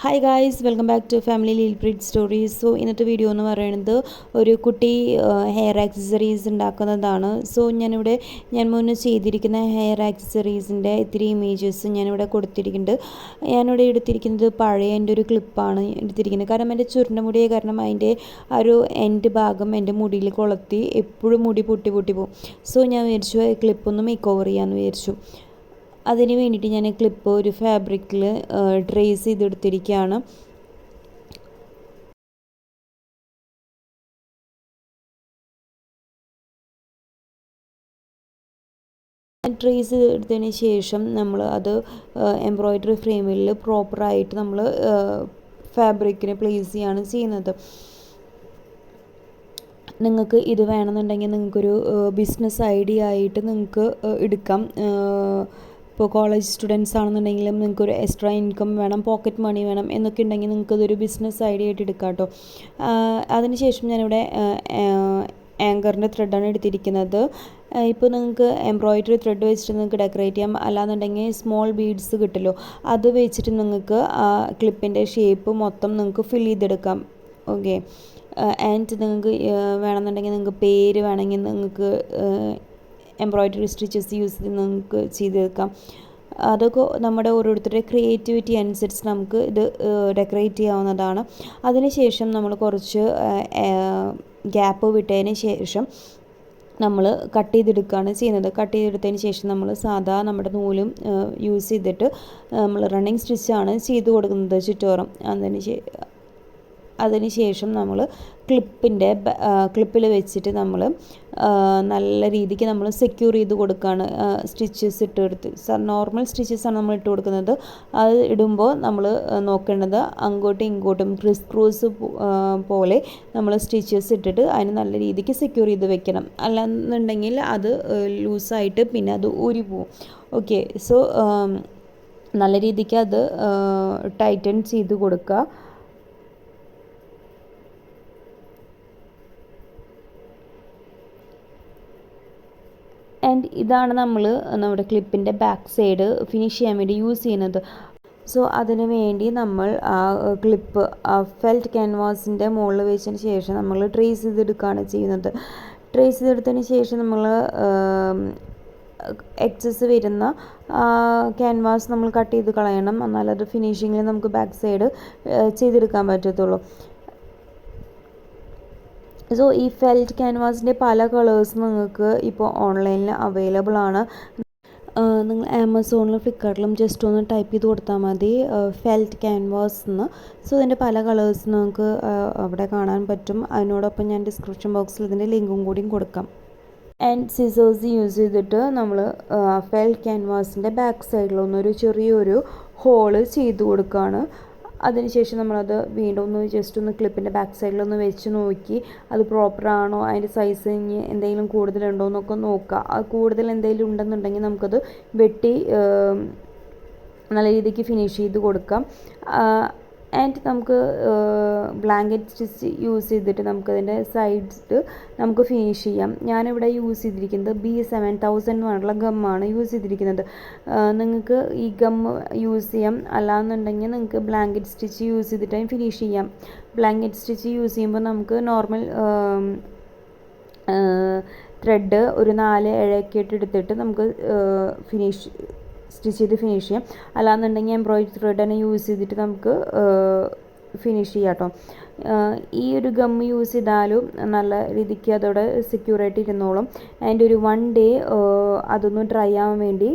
Hi guys, welcome back to family lil pretty stories. So ഇന്നത്തെ video എന്ന് പറയുന്നത് ഒരു കുട്ടി ഹെയർ ആക്സസറീസ് ഉണ്ടാക്കുന്നതാണ്. സോ ഞാൻ മുന്നേ ചെയ്തിരിക്കുന്ന ഹെയർ ആക്സസറീസിൻ്റെ ഇത്തിരി ഇമേജസ് ഞാനിവിടെ കൊടുത്തിരിക്കുന്നുണ്ട്. ഞാനിവിടെ എടുത്തിരിക്കുന്നത് പഴയ എൻ്റെ ഒരു ക്ലിപ്പാണ് എടുത്തിരിക്കുന്നത്. കാരണം എൻ്റെ ചുരുണ്ട മുടിയെ കാരണം അതിൻ്റെ ആ ഒരു എൻഡ് ഭാഗം എൻ്റെ മുടിയിൽ കൊളുത്തി എപ്പോഴും മുടി പൊട്ടി പോകും. സോ ഞാൻ വിചാരിച്ചു ക്ലിപ്പൊന്ന് മേക്ക് ഓവർ ചെയ്യാമെന്ന് വിചാരിച്ചു. അതിന് വേണ്ടിയിട്ട് ഞാൻ ക്ലിപ്പ് ഒരു ഫാബ്രിക്കിൽ ട്രേസ് ചെയ്തെടുത്തിരിക്കുകയാണ്. ട്രേസ് ചെയ്തെടുത്തതിന് ശേഷം നമ്മൾ അത് എംബ്രോയ്ഡറി ഫ്രെയിമിൽ പ്രോപ്പറായിട്ട് നമ്മൾ ഫാബ്രിക്കിനെ പ്ലേസ് ചെയ്യാണ് ചെയ്യുന്നത്. നിങ്ങൾക്ക് ഇത് വേണമെന്നുണ്ടെങ്കിൽ നിങ്ങൾക്കൊരു ബിസിനസ് ഐഡിയ ആയിട്ട് നിങ്ങൾക്ക് എടുക്കാം. ഇപ്പോൾ കോളേജ് സ്റ്റുഡൻസ് ആണെന്നുണ്ടെങ്കിലും നിങ്ങൾക്കൊരു എക്സ്ട്രാ ഇൻകം വേണം, പോക്കറ്റ് മണി വേണം എന്നൊക്കെ ഉണ്ടെങ്കിൽ നിങ്ങൾക്കതൊരു ബിസിനസ് ഐഡിയ ആയിട്ട് എടുക്കാം കേട്ടോ. അതിനുശേഷം ഞാനിവിടെ ആങ്കറിൻ്റെ ത്രെഡാണ് എടുത്തിരിക്കുന്നത്. ഇപ്പോൾ നിങ്ങൾക്ക് എംബ്രോയ്ഡറി ത്രെഡ് വെച്ചിട്ട് നിങ്ങൾക്ക് ഡെക്കറേറ്റ് ചെയ്യാം. അല്ലാന്നുണ്ടെങ്കിൽ സ്മോൾ ബീഡ്സ് കിട്ടുമല്ലോ, അത് വെച്ചിട്ട് നിങ്ങൾക്ക് ക്ലിപ്പിൻ്റെ ഷേപ്പ് മൊത്തം നിങ്ങൾക്ക് ഫിൽ ചെയ്തെടുക്കാം. ഓക്കെ, ആൻഡ് നിങ്ങൾക്ക് വേണമെന്നുണ്ടെങ്കിൽ നിങ്ങൾക്ക് പേര് വേണമെങ്കിൽ നിങ്ങൾക്ക് എംബ്രോയ്ഡറി സ്റ്റിച്ചസ് യൂസ് ചെയ്ത് നമുക്ക് ചെയ്തെടുക്കാം. അതൊക്കെ നമ്മുടെ ഓരോരുത്തരുടെ ക്രിയേറ്റിവിറ്റി അനുസരിച്ച് നമുക്ക് ഇത് ഡെക്കറേറ്റ് ചെയ്യാവുന്നതാണ്. അതിനുശേഷം നമ്മൾ കുറച്ച് ഗ്യാപ്പ് വിട്ടതിന് ശേഷം നമ്മൾ കട്ട് ചെയ്തെടുക്കുകയാണ് ചെയ്യുന്നത്. കട്ട് ചെയ്തെടുത്തതിന് ശേഷം നമ്മൾ സാധാ നമ്മുടെ നൂലും യൂസ് ചെയ്തിട്ട് നമ്മൾ റണ്ണിങ് സ്റ്റിച്ചാണ് ചെയ്ത് കൊടുക്കുന്നത് ചുറ്റോറും. അതിനുശേഷം നമ്മൾ ക്ലിപ്പിൽ വെച്ചിട്ട് നമ്മൾ നല്ല രീതിക്ക് നമ്മൾ സെക്യൂർ ചെയ്ത് കൊടുക്കുകയാണ്. സ്റ്റിച്ചസ് ഇട്ടെടുത്ത് നോർമൽ സ്റ്റിച്ചസാണ് നമ്മൾ ഇട്ട് കൊടുക്കുന്നത്. അത് ഇടുമ്പോൾ നമ്മൾ നോക്കേണ്ടത് അങ്ങോട്ടും ഇങ്ങോട്ടും ക്രിസ് ക്രൂസ് പോലെ നമ്മൾ സ്റ്റിച്ചസ് ഇട്ടിട്ട് അതിന് നല്ല രീതിക്ക് സെക്യൂർ ചെയ്ത് വെക്കണം. അല്ലാന്നുണ്ടെങ്കിൽ അത് ലൂസായിട്ട് പിന്നെ അത് ഊരി പോവും. ഓക്കെ, സോ നല്ല രീതിക്ക് അത് ടൈറ്റൻ ചെയ്ത് കൊടുക്കുക. ആൻഡ് ഇതാണ് നമ്മുടെ ക്ലിപ്പിൻ്റെ ബാക്ക് സൈഡ് ഫിനിഷ് ചെയ്യാൻ വേണ്ടി യൂസ് ചെയ്യുന്നത്. സോ അതിനു വേണ്ടി നമ്മൾ ആ ക്ലിപ്പ് ഫെൽറ്റ് ക്യാൻവാസിൻ്റെ മുകളിൽ വെച്ചതിന് ശേഷം നമ്മൾ ട്രേസ് ചെയ്തെടുക്കുകയാണ് ചെയ്യുന്നത്. ട്രേസ് ചെയ്തെടുത്തതിന് ശേഷം നമ്മൾ എക്സസ് വരുന്ന ക്യാൻവാസ് നമ്മൾ കട്ട് ചെയ്ത് കളയണം. എന്നാലത് ഫിനിഷിങ്ങിൽ നമുക്ക് ബാക്ക് സൈഡ് ചെയ്തെടുക്കാൻ പറ്റത്തുള്ളൂ. സോ ഈ ഫെൽറ്റ് ക്യാൻവാസിൻ്റെ പല കളേഴ്സ് നിങ്ങൾക്ക് ഇപ്പോൾ ഓൺലൈനിൽ അവൈലബിൾ ആണ്. നിങ്ങൾ ആമസോണിലും ഫ്ലിപ്കാർട്ടിലും ജസ്റ്റ് ഒന്ന് ടൈപ്പ് ചെയ്ത് കൊടുത്താൽ മതി ഫെൽറ്റ് ക്യാൻവാസ് എന്ന്. സോ ഇതിൻ്റെ പല കളേഴ്സ് നമുക്ക് അവിടെ കാണാൻ പറ്റും. അതിനോടൊപ്പം ഞാൻ ഡിസ്ക്രിപ്ഷൻ ബോക്സിൽ ഇതിൻ്റെ ലിങ്കും കൂടിയും കൊടുക്കാം. ആൻഡ് സിസേഴ്സ് യൂസ് ചെയ്തിട്ട് നമ്മൾ ഫെൽറ്റ് ക്യാൻവാസിൻ്റെ ബാക്ക് സൈഡിലൊന്നൊരു ചെറിയൊരു ഹോള് ചെയ്ത് കൊടുക്കുകയാണ്. അതിനുശേഷം നമ്മളത് വീണ്ടും ഒന്ന് ജസ്റ്റ് ഒന്ന് ക്ലിപ്പിൻ്റെ ബാക്ക് സൈഡിലൊന്ന് വെച്ച് നോക്കി അത് പ്രോപ്പറാണോ, അതിൻ്റെ സൈസ് ഇനി എന്തെങ്കിലും കൂടുതലുണ്ടോ എന്നൊക്കെ നോക്കുക. അത് കൂടുതൽ എന്തെങ്കിലും ഉണ്ടെന്നുണ്ടെങ്കിൽ നമുക്കത് വെട്ടി നല്ല രീതിക്ക് ഫിനിഷ് ചെയ്ത് കൊടുക്കാം. ആൻഡ് നമുക്ക് ബ്ലാങ്കറ്റ് സ്റ്റിച്ച് യൂസ് ചെയ്തിട്ട് നമുക്കതിൻ്റെ സൈഡ്സ് നമുക്ക് ഫിനിഷ് ചെയ്യാം. ഞാനിവിടെ യൂസ് ചെയ്തിരിക്കുന്നത് B7000 എന്ന് പറഞ്ഞിട്ടുള്ള ഗമ്മാണ് യൂസ് ചെയ്തിരിക്കുന്നത്. നിങ്ങൾക്ക് ഈ ഗം യൂസ് ചെയ്യാം. അല്ലാന്നുണ്ടെങ്കിൽ നിങ്ങൾക്ക് ബ്ലാങ്കറ്റ് സ്റ്റിച്ച് യൂസ് ചെയ്തിട്ട് ഫിനിഷ് ചെയ്യാം. ബ്ലാങ്കറ്റ് സ്റ്റിച്ച് യൂസ് ചെയ്യുമ്പോൾ നമുക്ക് നോർമൽ ത്രെഡ് ഒരു 4 ഇഴയൊക്കെ എടുത്തിട്ട് നമുക്ക് സ്റ്റിച്ച് ചെയ്ത് ഫിനിഷ് ചെയ്യാം. അല്ലാന്നുണ്ടെങ്കിൽ എംബ്രോയിഡറി ത്രെഡ് തന്നെ യൂസ് ചെയ്തിട്ട് നമുക്ക് ഫിനിഷ് ചെയ്യാം കേട്ടോ. ഈ ഒരു ഗം യൂസ് ചെയ്താലും നല്ല രീതിക്ക് അതോടെ സെക്യൂറായിട്ട് ഇരുന്നോളും. അതിൻ്റെ ഒരു 1 ഡേ അതൊന്ന് ഡ്രൈ ആവാൻ വേണ്ടി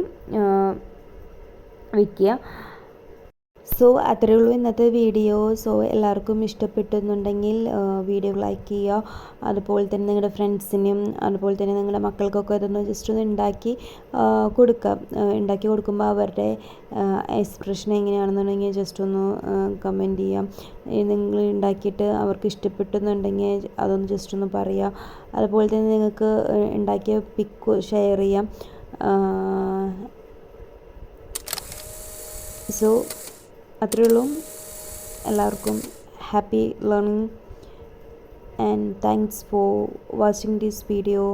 വയ്ക്കുക. സോ അത്രയേ ഉള്ളൂ ഇന്നത്തെ വീഡിയോ. സോ എല്ലാവർക്കും ഇഷ്ടപ്പെട്ടെന്നുണ്ടെങ്കിൽ വീഡിയോ ലൈക്ക് ചെയ്യുക. അതുപോലെ തന്നെ നിങ്ങളുടെ ഫ്രണ്ട്സിനും അതുപോലെ തന്നെ നിങ്ങളുടെ മക്കൾക്കൊക്കെ ഇതൊന്ന് ജസ്റ്റ് ഒന്ന് ഉണ്ടാക്കി കൊടുക്കുമ്പോൾ അവരുടെ എക്സ്പ്രഷൻ എങ്ങനെയാണെന്നുണ്ടെങ്കിൽ ജസ്റ്റ് ഒന്ന് കമൻറ്റ് ചെയ്യാം. നിങ്ങൾ ഉണ്ടാക്കിയിട്ട് അവർക്ക് ഇഷ്ടപ്പെട്ടെന്നുണ്ടെങ്കിൽ അതൊന്ന് ജസ്റ്റ് ഒന്ന് പറയുക. അതുപോലെ തന്നെ നിങ്ങൾക്ക് ഉണ്ടാക്കിയ പിക്ക് ഷെയർ ചെയ്യാം. സോ അത്രയേ ഉള്ളൂ. എല്ലാവർക്കും happy learning and thanks for watching this video.